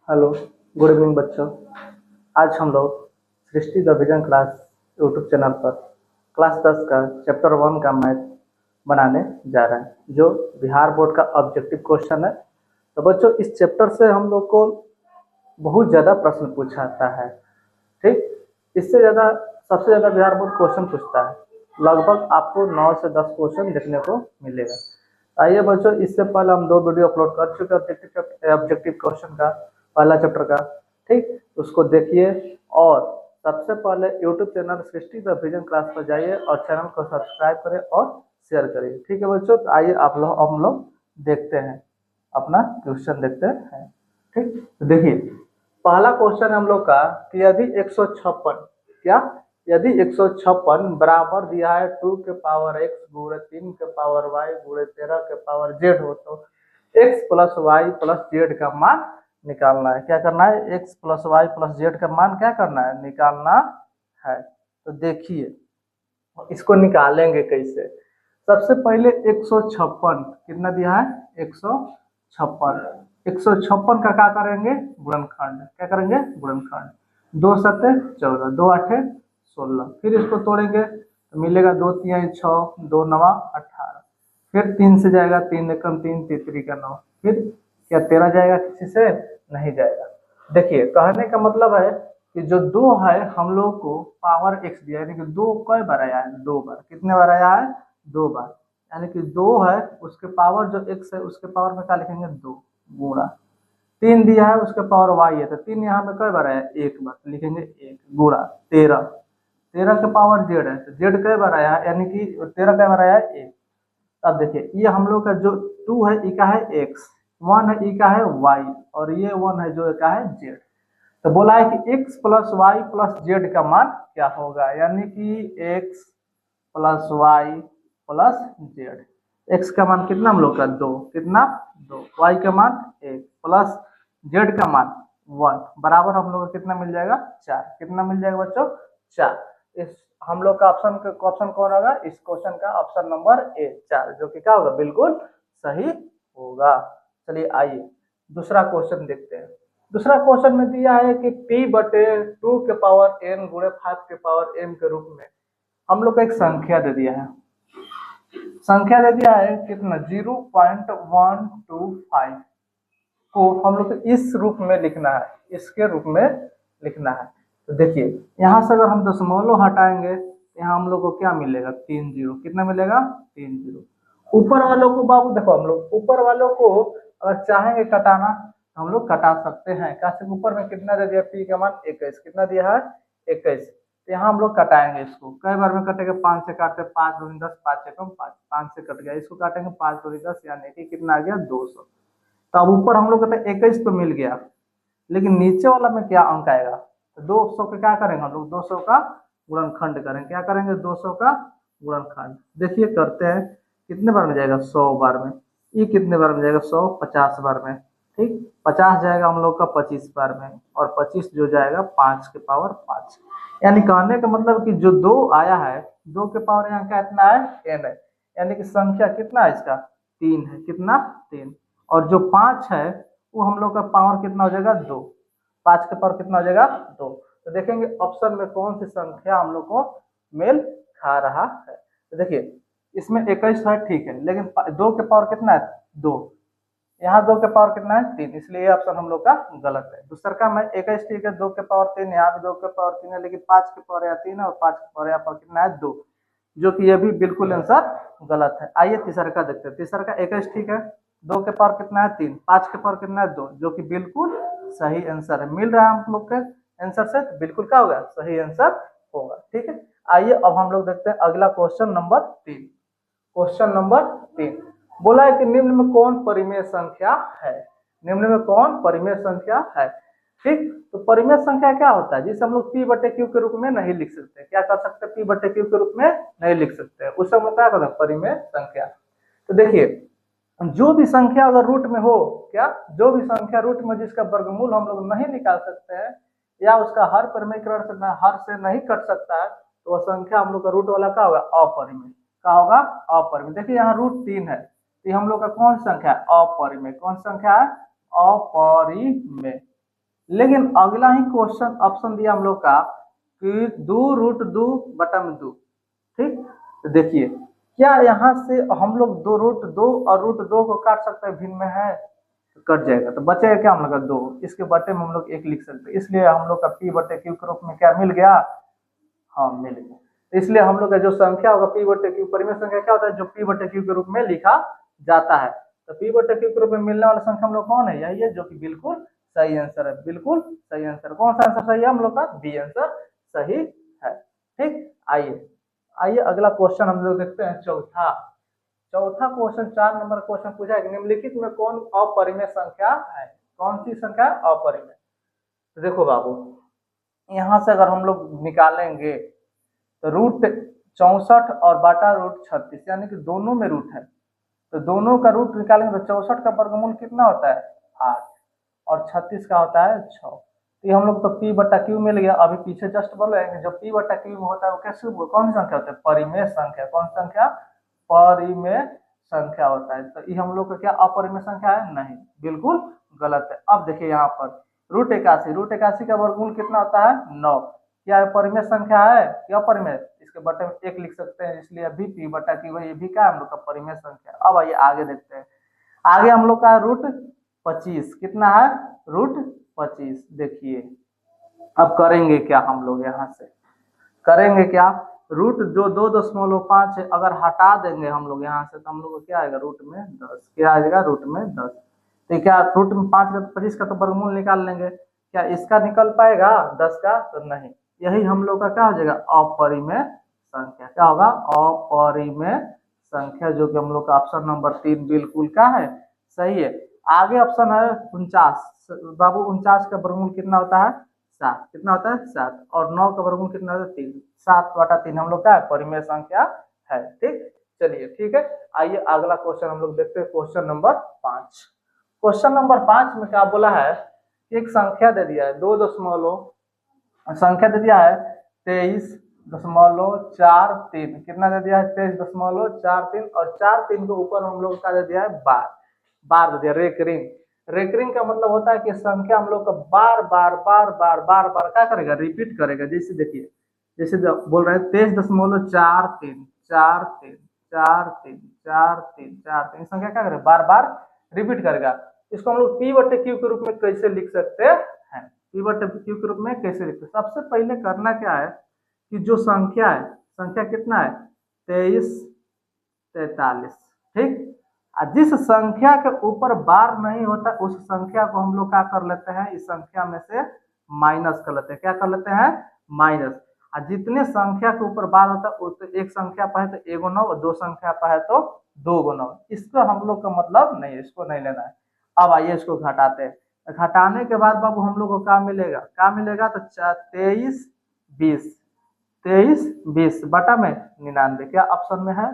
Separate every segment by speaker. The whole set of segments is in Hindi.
Speaker 1: हेलो, गुड इवनिंग बच्चों। आज हम लोग Srishti the vision class YouTube channel पर क्लास 10 का चैप्टर 1 का मैथ बनाने जा रहे हैं, जो बिहार बोर्ड का ऑब्जेक्टिव क्वेश्चन है। तो बच्चों, इस चैप्टर से हम लोग को बहुत ज़्यादा प्रश्न पूछा जाता है। ठीक, इससे ज़्यादा सबसे ज़्यादा बिहार बोर्ड क्वेश्चन पूछता है। लगभग आपको 9 से 10 क्वेश्चन देखने को मिलेगा। आइए बच्चों, इससे पहले हम 2 वीडियो अपलोड कर चुके हैं ऑब्जेक्टिव क्वेश्चन का, पहला चैप्टर का। ठीक, उसको देखिए और सबसे पहले YouTube channel Srishti the vision class पर जाइए और चैनल को सब्सक्राइब करें और शेयर करिए। ठीक है बच्चों, तो आइए आप लोग हम लोग देखते हैं, अपना क्वेश्चन देखते हैं। ठीक, तो देखिए पहला क्वेश्चन है हम लोग का कि यदि 156 क्या यदि 156 बराबर दिया है 2 के पावर x गुणे 3 के पावर y गुणे 13 के पावर z हो, तो x plus Y plus Z का मान निकालना है। क्या करना है? x plus Y plus Z का मान क्या करना है? निकालना है। तो देखिए इसको निकालेंगे कैसे। सबसे पहले 156 कितना दिया है? 156 का क्या करेंगे? गुणनखंड। क्या करेंगे? गुणनखंड। 2 सत्ते 14, 2 आठे 16। फिर इसको तोड़ेंगे तो मिलेगा 2 तिहाई 6, 2 नवा 18। फिर 3 से जाएगा, 3 एकम 3, तीसरी का 9। फिर क्या 13 जाएगा? किसी से नहीं जाएगा। देखिए कहने का मतलब है कि जो 2 है हम लोग को पावर एक्स दिया है, यानी कि 2 कई बार आया है? 2 बार। कितने बार आया है? 2 बार। यानी कि 2 है, उसके पावर जो एक्स है उसके पावर में क्या लिखेंगे? 2 गुणा। 3 दिया है, उसके पावर वाई है, तो 3 यहाँ पे कई बार आया? 1 बार, तो लिखेंगे 1 गुणा 13। 13 के पावर जेड है, तो जेड कई बार आया है? यानी कि 13 कई बार आया है? 1। अब देखिए ये हम लोग का जो 2 है, ई का है एक्स, 1 है, ई का है वाई, और ये 1 है जो का है जेड। तो बोला है कि x plus Y plus Z का मान क्या होगा, यानी कि x plus Y plus Z. x का मान कितना हम लोग का? 2। कितना? 2। y का मान 1 प्लस जेड का मान 1 बराबर हम लोग को कितना मिल जाएगा? 4। कितना मिल जाएगा बच्चों? 4। इस हम लोग का ऑप्शन कौन होगा इस क्वेश्चन का? ऑप्शन नंबर ए 4, जो कि क्या होगा? बिल्कुल सही होगा। चलिए आइए दूसरा क्वेश्चन देखते हैं। दूसरा क्वेश्चन में दिया है कि p बटे 2 के पावर n गुणे 5 के पावर m के रूप में हम लोग को एक संख्या दे दिया है। संख्या दे दिया है कितना? 0.125 को हम लोग को इस रूप में लिखना है, इसके रूप में लिखना है। तो देखिए यहाँ से अगर हम दशमलव हटाएंगे, यहाँ हम लोग को क्या मिलेगा? 3 जीरो। कितना मिलेगा? 3 जीरो। ऊपर वालों को बाबू देखो, हम लोग ऊपर वालों को अगर चाहेंगे कटाना तो हम लोग कटा सकते हैं। कैसे? ऊपर में कितना दे दिया? पी का मान 21। कितना दिया है? 21। तो यहाँ हम लोग कटाएंगे इसको। कई बार में कटेंगे? 5 से काटते, 5 दूनी 10, 5 एकम 5, 5 से कट गया। इसको काटेंगे 5 दूनी 10, यानी कि कितना आ गया? 200। तो अब ऊपर हम लोग कहते हैं 21 तो मिल गया, लेकिन नीचे वाला में क्या अंक आएगा? तो 200 का क्या करेंगे हम लोग? 200 का गुणनखंड करेंगे। क्या करेंगे? 200 का गुणनखंड। देखिए करते हैं, कितने बार में जाएगा? 100 बार में। ये कितने बार में जाएगा? 100 50 बार में। ठीक, 50 जाएगा हम लोग का 25 बार में, और 25 जो जाएगा 5 के पावर 5। यानी कहने का मतलब कि जो 2 आया है, 2 के पावर यहाँ का इतना है? n है। यानी कि संख्या कितना है इसका? 3 है। कितना? 3। और जो 5 है वो हम लोग का पावर कितना हो जाएगा? 2। 5 के पावर कितना हो जाएगा? 2। तो देखेंगे ऑप्शन में कौन सी संख्या हम लोग को मेल खा रहा है। तो देखिए इसमें 21 है, ठीक है, लेकिन 2 के पावर कितना है? 2। यहाँ 2 के पावर कितना है? 3, इसलिए ये ऑप्शन हम लोग का गलत है। दूसरा का मैं 21 ठीक है, 2 के पावर 3, यहाँ भी 2 के पावर 3 है, लेकिन 5 के पावर यहाँ 3 है, और 5 के पावर यहाँ पर कितना है? 2, जो कि ये भी बिल्कुल आंसर गलत है। आइए तीसरा का देखते हैं। तीसरा का 21 ठीक है, 2 के पावर कितना है? 3, 5 के पावर कितना है? 2, जो कि बिल्कुल सही आंसर है। मिल रहा है हम लोग के आंसर से, तो बिल्कुल क्या होगा? सही आंसर होगा। ठीक है, आइए अब हम लोग देखते हैं अगला क्वेश्चन नंबर 3। क्वेश्चन नंबर 3 बोला है कि निम्न में कौन परिमेय संख्या है? निम्न में कौन परिमेय संख्या है? ठीक, तो परिमेय संख्या क्या होता है? जिसे हम लोग p बटे q के रूप में नहीं लिख सकते। क्या कर सकते हैं? p बटे q के रूप में नहीं लिख सकते, उसे हम लोग क्या करते हैं? परिमेय संख्या। तो देखिए जो भी संख्या अगर रूट में हो, क्या जो भी संख्या रूट में जिसका वर्गमूल हम लोग नहीं निकाल सकते हैं, या उसका हर परिमेयकरण हर से नहीं कट सकता है, तो वह संख्या हम लोग का रूट वाला क्या होगा? अपरिमेय। क्या होगा? अपरिमेय। देखिए यहाँ रूट 3 है, तो हम लोग का कौन सी संख्या है? अपरिमेय। कौन सी संख्या है? अपरिमेय। लेकिन अगला ही क्वेश्चन ऑप्शन दिया हम लोग का कि 2√2/2। ठीक, तो देखिए क्या यहाँ से हम लोग 2√2 और √2 को काट सकते हैं, भिन्न में है तो कट जाएगा, तो बचेगा क्या हम लोग का 2, इसके बटे में हम लोग 1 लिख सकते हैं, इसलिए हम लोग का p/q के रूप में क्या मिल गया, हाँ मिल गया। इसलिए हम लोग का जो संख्या होगा p/q, परिमेय संख्या क्या होता है, जो p/q के रूप में लिखा जाता है। तो p/q के रूप में मिलने वाला संख्या हम लोग कौन है, यही है, जो कि बिल्कुल सही आंसर है, बिल्कुल सही आंसर। कौन सा आंसर सही है हम लोग का, बी आंसर सही है। ठीक, आइए आइए अगला क्वेश्चन हम लोग देखते हैं, चौथा चौथा क्वेश्चन 4 नंबर क्वेश्चन पूछा है, निम्नलिखित में कौन अपरिमेय संख्या है, कौन सी संख्या अपरिमेय। तो देखो बाबू, यहाँ से अगर हम लोग निकालेंगे तो √64 और बटा √36, यानी कि दोनों में रूट है, तो दोनों का रूट निकालेंगे तो 64 का वर्गमूल कितना होता है 8 और 36 का होता है 6। तो ये हम लोग तो p/q मिल गया। अभी पीछे जस्ट बोलेंगे जो p/q में होता है वो कैसे, कौन सी संख्या होता है, परिमेय संख्या। कौन सी संख्या, परिमेय संख्या होता है। तो ये हम लोग का क्या अपरिमेय संख्या है, नहीं, बिल्कुल गलत है। अब देखिए यहाँ पर √81 का वर्गमूल कितना होता है 9, क्या परिमेय संख्या है, क्या परिमेय, इसके बटे में 1 लिख सकते हैं, इसलिए अभी p/q है, ये भी क्या हम लोग का परिमेय संख्या। अब आइए आगे देखते हैं, आगे हम लोग का √25 कितना है, √25। देखिए अब करेंगे क्या हम लोग, यहाँ से करेंगे क्या, रूट जो 2.5 है अगर हटा देंगे हम लोग यहाँ से, तो हम लोग को क्या आएगा, रूट में 10, क्या आएगा, रूट में 10। तो क्या रूट में 5 का 25 का तो वर्गमूल निकाल लेंगे, क्या इसका निकल पाएगा 10 का, तो नहीं। यही हम लोग का क्या हो जाएगा, अपरिमेय संख्या। क्या होगा, अपरिमेय संख्या, जो कि हम लोग का ऑप्शन नंबर 3 बिल्कुल क्या है, सही है। आगे ऑप्शन है 49, बाबू 49 का वर्गमूल कितना होता है 7, कितना होता है 7, और 9 का वर्गमूल कितना होता है 3, 7/3 हम लोग का परिमेय संख्या है। ठीक, चलिए ठीक है, आइए अगला क्वेश्चन हम लोग देखते हैं, क्वेश्चन नंबर 5। क्वेश्चन नंबर 5 में क्या बोला है, एक संख्या दे दिया है, संख्या दे दिया है 23.43, कितना दे दिया है 23.43, और 4 3 के ऊपर हम लोग का दे दिया है बार, बार दे दिया, रेकरिंग का मतलब होता है कि संख्या हम लोग का बार बार बार बार बार बार क्या करेगा, रिपीट करेगा। जैसे देखिए, जैसे बोल रहे हैं 23.43 4 3 4 3 4 3 4 3, संख्या क्या करेगा, बार बार रिपीट करेगा। इसको हम लोग p/q के रूप में कैसे लिख सकते हैं, p/q के रूप में कैसे लिखते हैं। सबसे पहले करना क्या है कि जो संख्या है, संख्या कितना है 2343, ठीक, जिस संख्या के ऊपर बार नहीं होता उस संख्या को हम लोग क्या कर लेते हैं, इस संख्या में से माइनस कर लेते हैं, क्या कर लेते हैं, माइनस। और जितने संख्या के ऊपर बार होता है तो एक संख्या पर है तो 1 9, और 2 संख्या पर है तो 2 9, इसको हम लोग का मतलब नहीं है, इसको नहीं लेना है। अब आइए इसको घटाते हैं, घटाने के बाद बाबू हम लोग को क्या मिलेगा, क्या मिलेगा, तो 23 20 बटा में 99, क्या ऑप्शन में है,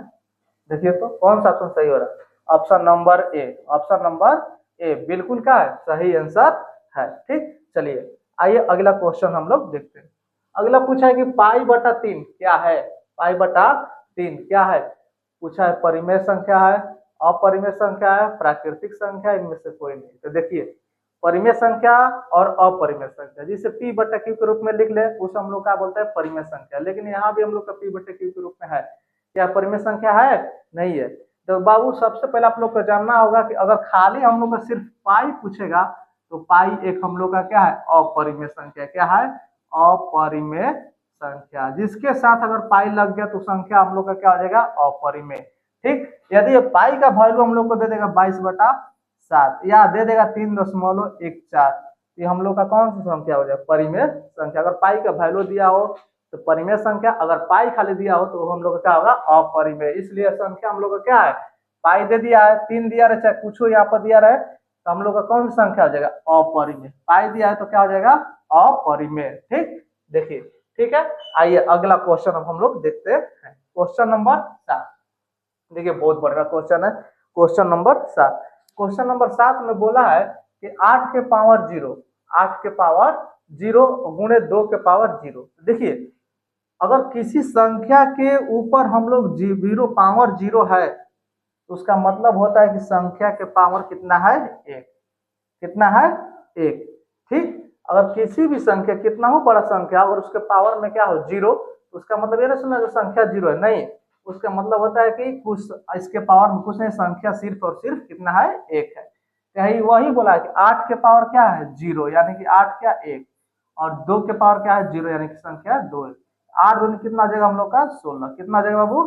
Speaker 1: देखिए तो कौन सा ऑप्शन सही हो रहा है, option number A, option number A बिल्कुल क्या है, सही आंसर है। ठीक, चलिए आइए अगला क्वेश्चन हम लोग देखते हैं। अगला पूछा है कि π/3 क्या है, π/3 क्या है, पूछा है परिमेय संख्या है, अपरिमेय संख्या है, प्राकृतिक संख्या, इनमें से कोई नहीं। तो देखिए परिमेय संख्या और अपरिमेय संख्या, जिसे p/q के रूप में लिख ले उसे हम लोग क्या बोलते हैं, परिमेय संख्या। लेकिन यहाँ भी हम लोग का p/q के रूप में है, क्या परिमेय संख्या है, नहीं है। तो बाबू सबसे पहले आप लोग को जानना होगा कि अगर खाली हम लोग का सिर्फ पाई पूछेगा तो पाई एक हम लोग का क्या है, अपरिमेय संख्या, क्या है, अपरिमेय संख्या। जिसके साथ अगर पाई लग गया तो संख्या हम लोग का क्या हो जाएगा, अपरिमेय। ठीक, यदि पाई का वैल्यू हम लोग को दे देगा 22/7 या दे देगा 3.14, ये हम लोग का कौन सी संख्या हो जाएगा, परिमेय संख्या। अगर पाई का वैल्यू दिया हो तो परिमेय संख्या, अगर पाई खाली दिया हो तो हम लोग का क्या होगा, अपरिमेय। इसलिए संख्या हम लोग का क्या है, पाई दे दिया है, 3 दिया रहे, चाहे कुछ यहाँ पर दिया रहे, तो हम लोग का कौन सी संख्या हो जाएगा, अपरिमेय। पाई दिया है तो क्या हो जाएगा, अपरिमेय। ठीक, देखिए ठीक है, आइए अगला क्वेश्चन हम लोग देखते हैं, क्वेश्चन नंबर 7। देखिए बहुत बढ़िया क्वेश्चन है, क्वेश्चन नंबर 7। क्वेश्चन नंबर 7 में बोला है कि 8 के पावर 0, 8 के पावर 0 गुणे 2 के पावर 0। देखिए अगर किसी संख्या के ऊपर हम लोग 0 पावर 0 है तो उसका मतलब होता है कि संख्या के पावर कितना है, 1, कितना है, 1। ठीक, अगर किसी भी संख्या कितना हो बड़ा संख्या और उसके पावर में क्या हो 0, तो उसका मतलब ये ना सुना जो संख्या 0 है, नहीं, उसका मतलब होता है कि कुछ इसके पावर में कुछ नहीं, संख्या सिर्फ और सिर्फ कितना है 1 है। यही वही बोला है कि 8 के पावर क्या है 0, यानी कि 8 क्या 1, और 2 के पावर क्या है 0, यानी कि संख्या 2 है। 8 दूनी कितना आ जाएगा हम लोग का 16, कितना आ जाएगा बाबू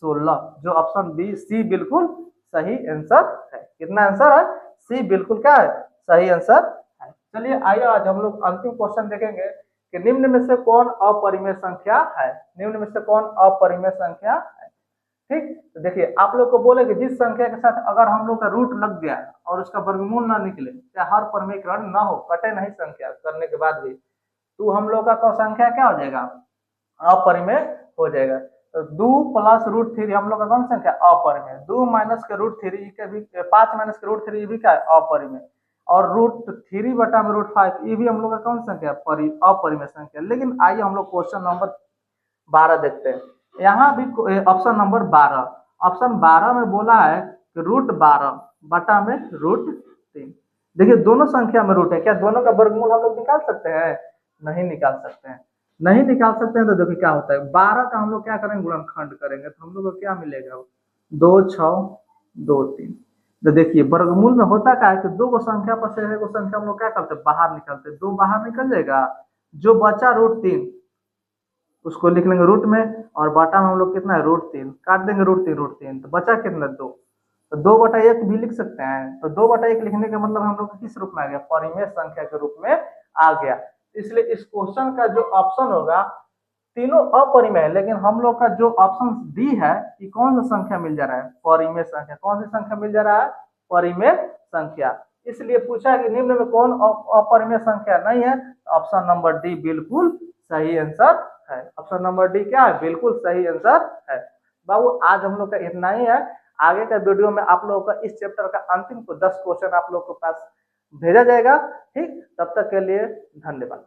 Speaker 1: 16, जो ऑप्शन बी सी बिल्कुल सही आंसर है। कितना आंसर है सी बिल्कुल क्या है सही आंसर है। चलिए आइए आज हम लोग अंतिम क्वेश्चन देखेंगे कि निम्न में से कौन अपरिमेय संख्या है, निम्न में से कौन अपरिमेय संख्या है। ठीक, तो देखिए आप लोग को बोले कि जिस संख्या के साथ अगर हम लोग का रूट लग गया और उसका वर्गमूल ना निकले, या हर परिमेयकरण ना हो, कटे नहीं संख्या करने के बाद भी, तो हम लोग का संख्या क्या हो जाएगा अपरिमेय हो जाएगा। तो 2 प्लस रूट 3 हम लोग का कौन संख्या अपरिमेय, 2 माइनस के रूट 3 के भी 5 माइनस के रूट 3 भी क्या है अपरिमेय, और रूट 3 बटा में रूट 5 ये भी हम लोग का कौन संख्या अपरिमेय संख्या। लेकिन आइए हम लोग क्वेश्चन नंबर 12 देखते हैं। यहाँ भी ऑप्शन नंबर 12, ऑप्शन 12 में बोला है कि रूट 12 बटा में रूट 3। देखिए दोनों संख्या में रूट है, क्या दोनों का वर्गमूल हम लोग निकाल सकते हैं, नहीं निकाल सकते हैं, नहीं निकाल सकते हैं। तो देखिए क्या होता है 12 का हम लोग क्या करेंगे गुणनखंड करेंगे, तो हम लोग को क्या मिलेगा 2 6 2 3। तो देखिए वर्गमूल में होता क्या है कि दो को संख्या पर से एक संख्या हम लोग क्या करते हैं बाहर निकालते हैं, 2 बाहर निकल जाएगा, जो बचा रूट 3 उसको लिख लेंगे रूट में, और बटा में हम लोग कितना है रूट 3, काट देंगे रूट 3 तो बचा कितना 2, तो 2/1 भी लिख सकते हैं। तो 2/1 लिखने का मतलब हम लोग किस रूप में आ गया परिमेय संख्या के रूप में आ गया। इसलिए इस क्वेश्चन का जो ऑप्शन होगा तीनों अपरिमेय है, लेकिन हम लोग का जो ऑप्शन डी है कि कौन सा संख्या मिल जा रहा है परिमेय संख्या, कौन सी संख्या मिल जा रहा है परिमेय संख्या। इसलिए पूछा कि निम्न में कौन अपरिमेय संख्या नहीं है, ऑप्शन नंबर डी बिल्कुल सही आंसर है। ऑप्शन नंबर डी क्या है बिल्कुल सही आंसर है। बाबू आज हम लोग का इतना ही है, आगे का वीडियो में आप लोगों का इस चैप्टर का अंतिम 10 क्वेश्चन आप लोग के पास भेजा जाएगा। ठीक, तब तक के लिए धन्यवाद।